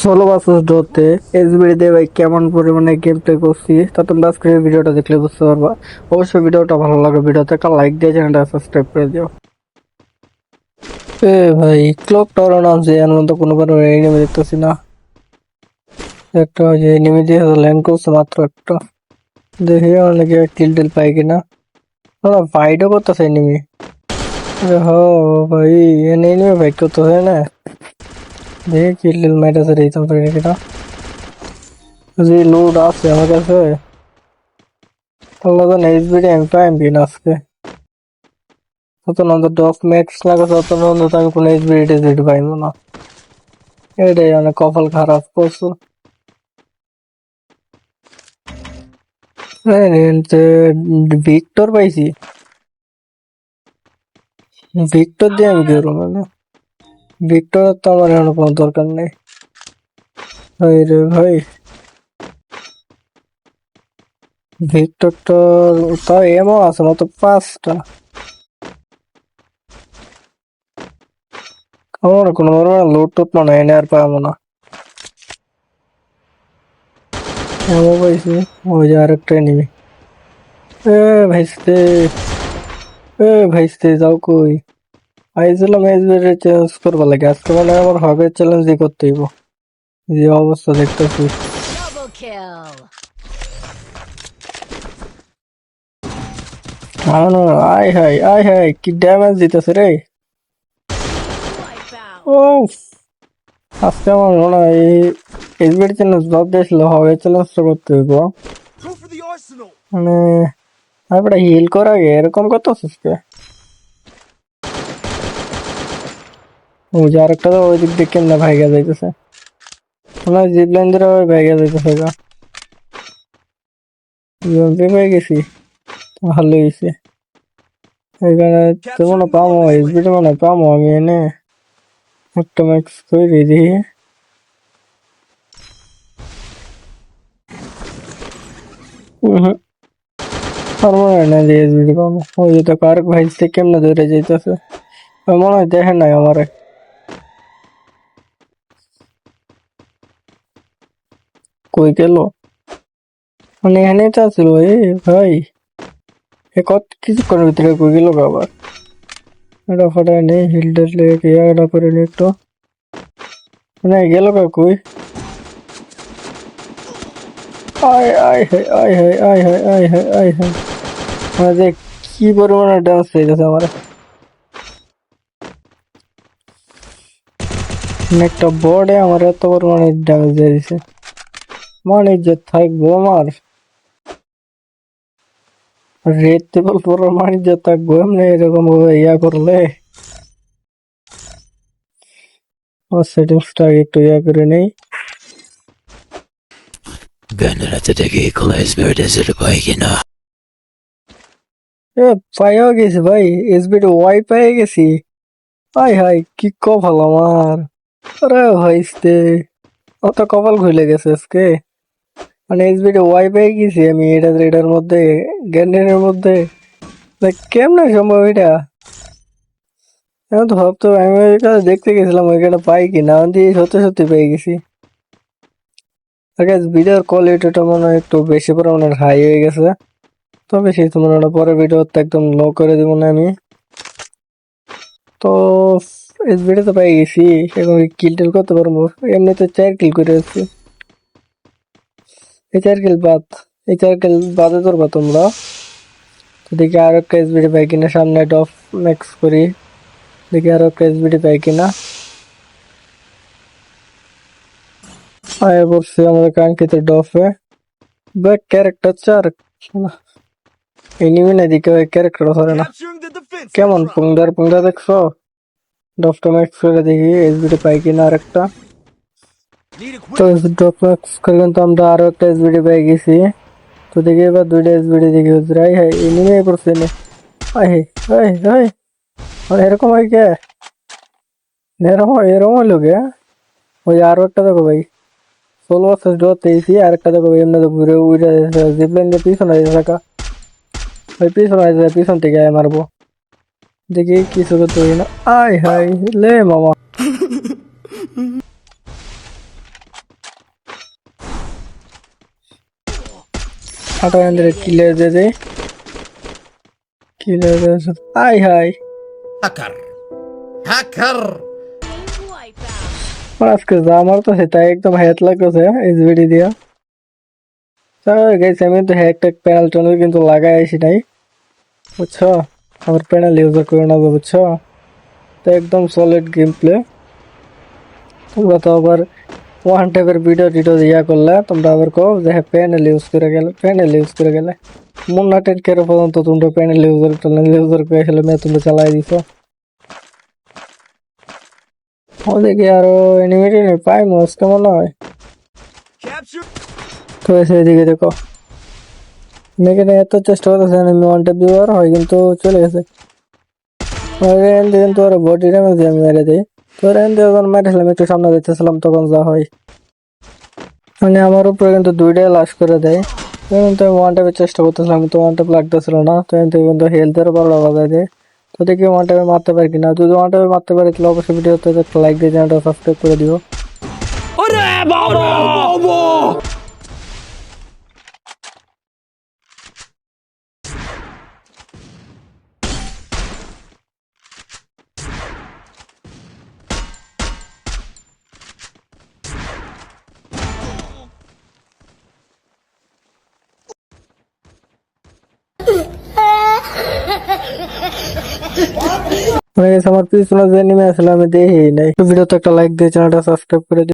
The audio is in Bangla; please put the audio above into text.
ষোলো বছর ধরতে এসবিডি দিয়ে ভাই কেমন পরিমাণে গেম প্লে করছি তা তোমরা আজকে ভিডিওটা দেখলে বুঝতে পারবা। অবশ্যই ভিডিওটা ভালো লাগে, ভিডিওতে একটা লাইক দিয়ে চ্যানেলটা সাবস্ক্রাইব করে দিও। ভাই ক্লক টাওয়ার নামছে, এর মধ্যে কোনো এনিমি দেখতেছি না। একটা ওই যে এনিমি দিয়ে ল্যান্ড করছে মাত্র একটা, দেখি অনেকে কিল টিল পাই কিনা। ফাইটও করতেছে এনিমি। ভাই এনিমি ফাইট করতেছে না, দেখি কিল টিল মাইটাছে রেইতাম পারি কিনা। যে লোড আছে আমার কাছে, আল্লাহ জানে এসবিডি আমি পাইম কিনা আজকে। তত নন্দ ডফ ম্যাক্স লাগে, তত নন্দ আমি কোনো এসবিডি টেসবিডি পাইবো না। এটাই অনেক কপাল খারাপ করছো। ভিক্টর পাইছি, ভিক্টর দিয়ে আমি কি করবো মানে? ভিক্টর তো আমার এখন কোনো দরকার নেই। ভাই রে ভাই, ভিক্টর তো তাও এমও আছে মাত্র 5টা। আমার কোনো লোড টোট মানে এনে আর পাবো না। এমও পাইছি, ওই যে আরেকটা নিবি। ভাইস্তে, ভাইস্তে যাও কই? আইছিলাম এসবিডি চেঞ্জ করবা লাগে, আজকে মানে আমার হবে চ্যালেঞ্জই করতে হইব, যে অবস্থা দেখতেছি। Double kill. আয় হায় আয় হায়, কি ড্যামেজ দিতেছে রে। Wipeout. ও আজকে আমার মনে হয় এসবিডি চ্যালেঞ্জ বাদ দিয়েছিল, হবে চ্যালেঞ্জটা করতে হইব। মানে তারপরে হিল করা আগে এরকম করতেছিস কে? ওই যে আরেকটা তো ওই দিক দিয়ে কেমনে ভাইগা যাইতেছে, মনে হয় জিপ লাইন ধরে ভাইগা যাইতেছে গা। পেয়ে গেছি, ভালো হয়েছে। এখানে তো মনে হয় পামো, এসবিডি মনে হয় পামো আমি এনে একটা ম্যাক্স করে দিই। আর মনে হয় না যে এসবিডি পাবো। ওই যে তো কার ভাই থেকে কেমনে ধরে যাইতেছে, মনে হয় দেখে নাই আমারে। কই গেল? মানে এখানেই তো আছিল ভাই, এ কত কিছুক্ষণের ভিতরে কই গেল আবার? এটা ফাটায় নেই, হিলডার লেগে এটা করে নি একটু, মানে গেল কই? আয় আয় হায় আয় হায় আয় হায় আয় হায় আয় হায়, মানে যে কি পরিমাণে ডান্স হয়ে গেছে আমার। একটা বোর্ডে আমার এত পরিমাণে ড্যামেজ দিয়ে দিছে, মানে যে থাকবো আমার রেড টেবল পর মানে যে থাকবো এমনি এরকম ভাবে ইয়া করলে। সেটিংসটা একটু ইয়া করে নেই। Gönder'deki Claes Mördes'ü baygına. পাইও গেছি ভাই, এসবিডি ওয়াই পেয়ে গেছি। হাই হাই কি কপাল আমার, আরে ভাইস্তে অত কপাল খুলে গেছে আজকে। মানে এসবিডি ওয়াই পেয়ে গেছি আমি এটার মধ্যে, গ্যান্ডেনের মধ্যে। কেমনে সম্ভব এটা? এখন তো ভাবতো আমি ওইটা দেখতে গেছিলাম ওইখানে পাই কিনা, আমি সত্যি সত্যি পেয়ে গেছি। ভিডিওর কোয়ালিটিটা মনে হয় একটু বেশি পরিমাণের হাই হয়ে গেছে, তবে সেই তো মনে হয় পরে ভিডিওতে একদম লো করে দিব না আমি। তো এসবিডি তো পেয়ে গেছি, এখন কিল টিল করতে পারবো। এমনিতে 4 কিল করে আসছি, এই 4 কিল বাদ, এই 4 কিল বাদে ধরবা তোমরা। তো দেখি আরো একটা এসবিডি পাই কিনা, সামনে ডফ ম্যাক্স করি, দেখি আরো একটা এসবিডি পাই কিনা। আয় বলছি আমাদের কাঙ্ক্ষিত ডফে ব্যাক ক্যারেক্টার 4। এনিমি না দিকে ক্যারেক্টার ধরে না, কেমন পুংদার পুংদা দেখছো? ডফটা ম্যাক্স করে দেখি এসবিডি পাই কিনা আরেকটা। তো ডফ ম্যাক্স করে কিন্তু আমরা আরো একটা এসবিডি পেয়ে গেছি। তো দেখি এবার 2টা এসবিডি দেখি হুজুর। আই হাই এনিমি পড়ছে নে, আই হাই হাই হাই, আর এরকম হয় কে? এরকম হইলো কে? ওই আরো একটা দেখো ভাই, 16 বছর ডট এইছি, আরেকটা দেখো ভাই এমনি তো ঘুরে উড়ে জিপলাইন দিয়ে পিছনে থাকা। ওই পিছন থেকে মারবো, দেখি কিছু করতে পারি না। আয় হাই লে মামা, হাঁটা এন্দ্রে কিলার দে দে কিলার দে আই হাই Hacker. Hacker. Wipeout. আর আজকে যা আমার তো সেটা একদম হ্যাট লাগতেছে এসবিডি দিয়া গাইস আমি তো হ্যাক ট্যাক প্যানেল ট্যানেল কিন্তু লাগাই আসি নাই বুঝছো আমার প্যানেল ইউজ করে না বুঝছো তো একদম সলিড গেম প্লে তোমরা তো আবার ওয়ান টাইপের ভিডিও টিডিও ইয়া করলে তোমরা আবার কো যে প্যানেল ইউজ করে গেলে মুন্না টেন কেরো পর্যন্ত তোমরা প্যানেল ইউজার করে খেলে তোমরা চালাই দিছো ওদিকে আরো এনিমেটেড পাই মোস কেমন হয় তো এদিকে দেখো এখানে এত চেষ্টা করতেছে আমি ওয়ান ট্যাপ দিবার হয় কিন্তু চলে গেছে কিন্তু ওরা বডি ড্যামেজ আমি মেরে দিই তো যখন মেরেছিলাম একটু সামনে দেখতেছিলাম তখন যা হয় মানে আমার উপরে কিন্তু দুইটাই লাশ করে দেয় তো আমি ওয়ান ট্যাপের চেষ্টা করতেছিলাম কিন্তু ওয়ান ট্যাপ লাগতেছিল না তো কিন্তু হেলথের বারোটা বাজায় দেয় তো দেখি ওয়ান ট্যাপে মারতে পারি কিনা যদি ওয়ান ট্যাপে মারতে পারি তাহলে অবশ্যই ভিডিওতে একটা লাইক দিয়ে চ্যানেলটা সাবস্ক্রাইব করে দিও আমার পিছনে যে নেমে আসলে আমি দেখি নাই ভিডিওতে একটা লাইক দিয়ে চ্যানেলটা সাবস্ক্রাইব করে দিও